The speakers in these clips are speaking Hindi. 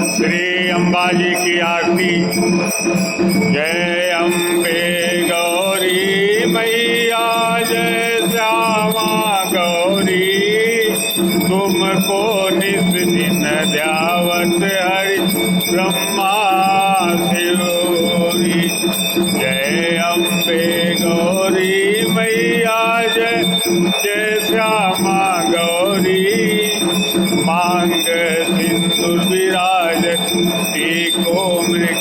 श्री अंबाजी की आरती। जय अम्बे गौरी मैया, जय श्यामा गौरी, तुमको निस दिन ध्यावत हरि ब्रह्मा शिवोरी। जय अम्बे गौरी मैया, जय जय श्यामा गौरी, मांग सिंदूर विराजत टीको मृग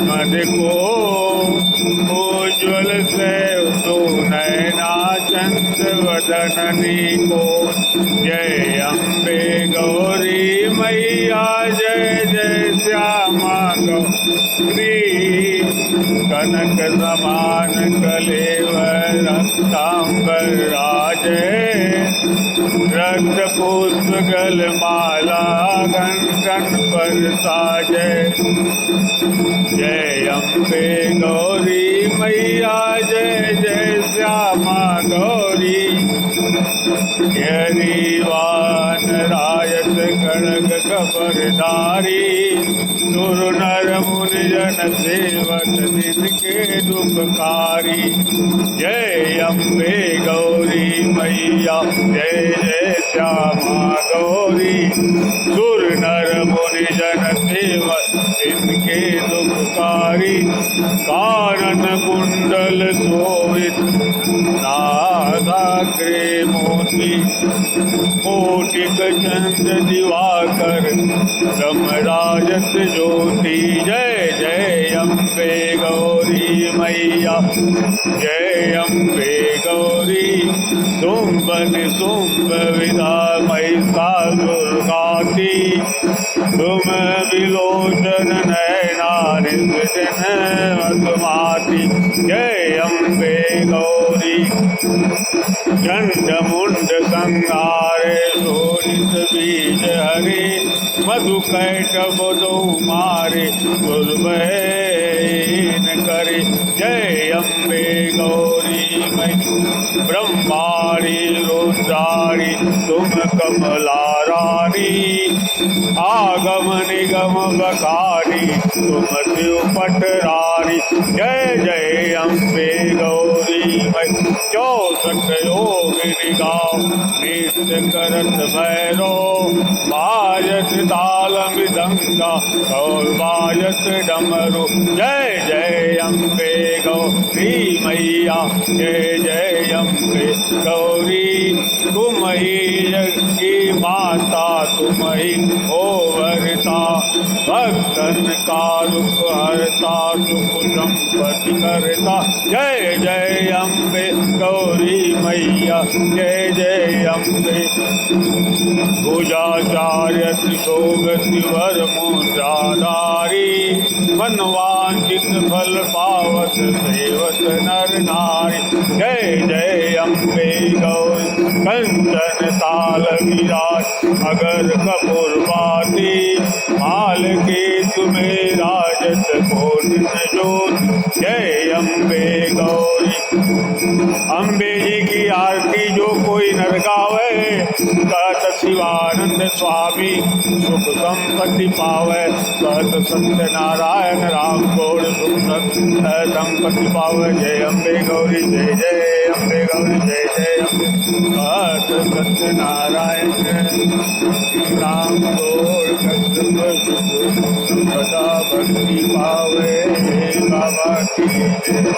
मद को, उज्ज्वल से नैना चंद्र वदननी को। जय अम्बे गौरी मैया, जय जय श्यामा गौरी, कनक समान कलेवर रक्तांबर राजे, रक्त पुष्प गल माला घंटन पर साजे। जय अम्बे गौरी मैया, जय जय श्यामा गौरी, हरिवान रायत खड़ग खबरदारी, सुर नर मुनि जन सेवक जिनके दुखकारी। जय अम्बे गौरी मैया, जय जय श्यामा गौरी, सुर नर मुनि जन सेवक जिनके दुखकारी। कानन कुंडल शोभित नासाग्रे मोती, कोटिक चंद्र दिवाकर ब्रह्मराजत ज्योति। जय जय अम्बे गौरी मैया, जय अम्बे गौरी, शुंभ निशुंभ विदा महिषासुर घाती, तुम विलोचन नयना निर्जन मधुमाती। जय अम्बे गौरी, चंड मुंड संहारे शोणित बीज हरे, मधु कैटभ दो मारे दुर्भयन करे। जय अम्बे गौरी मई, ब्रह्माणी रुद्राणी तुम कमलारानी, आगम निगम बखानी तुम शिव पटरानी। जय जय अम्बे गौरी मई, 64 योगिनी गाओ नित्य करत भैरो, बाजत ताल मृदंगा और बाजत डमरू। जय जय अम्बे गौरी मैया, जय जय अम्बे गौरी, तुम ही जग की माता, तुम ही हो वरता, भक्तन का दुख हरता, सुख संपत्ति करता। जय जय अम्बे गौरी मैया, जय जय अम्बे। भुजाचार्य त्रिशोगति वर मुद्राधारी, मनवांचित फल पावत सेवत नर नारी। जय जय अम्बे गौरी, कंचन ताल विराज अगर कपूर बाती, माल के तुम्हें राजत कोटिन जोत। जय अम्बे गौरी। अम्बे जी की आरती जो कोई नर गावे, कहत शिवानंद स्वामी सुख संपत्ति पावे। कहत सत्यनारायण राम गौड़ सुख संपत्ति पावे। जय अम्बे गौरी, जय जय अम्बे गौरी, जय जय अम्बे। कहत सत्यनारायण राम गौड़ संपदा भक्ति पावे। बाबा की जय।